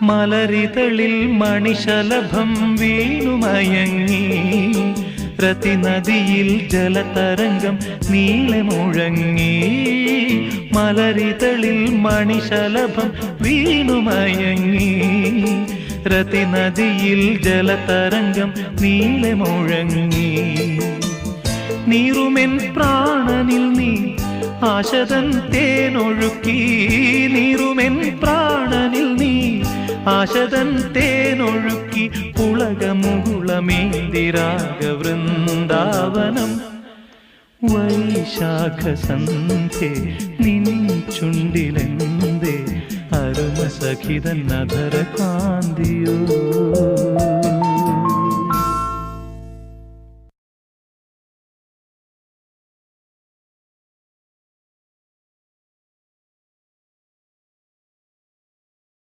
മലരിതളിൽ മണിശലഭം വീണുമയങ്ങി രതിനദിയിൽ ജലതരംഗം നീളെ മുഴങ്ങി മലരിതളിൽ മണിശലഭം വീണുമയങ്ങി രതിനദിയിൽ ജലതരംഗം നീളെ മുഴങ്ങി നീറുമെൻ പ്രാണനിൽ നീ ആശതൻ തേനൊഴുക്കി നീറുമെൻ പ്രാണനിൽ നീ ആശതൻ തേനൊഴുക്കി പുളകമുകുളമേന്തിരാഗവൃന്ദാവനം വൈശാഖ സന്ധ്യേ നിൻ ചുണ്ടിലെന്തേ അരുമസഖിതൻ അധര കാന്തിയോ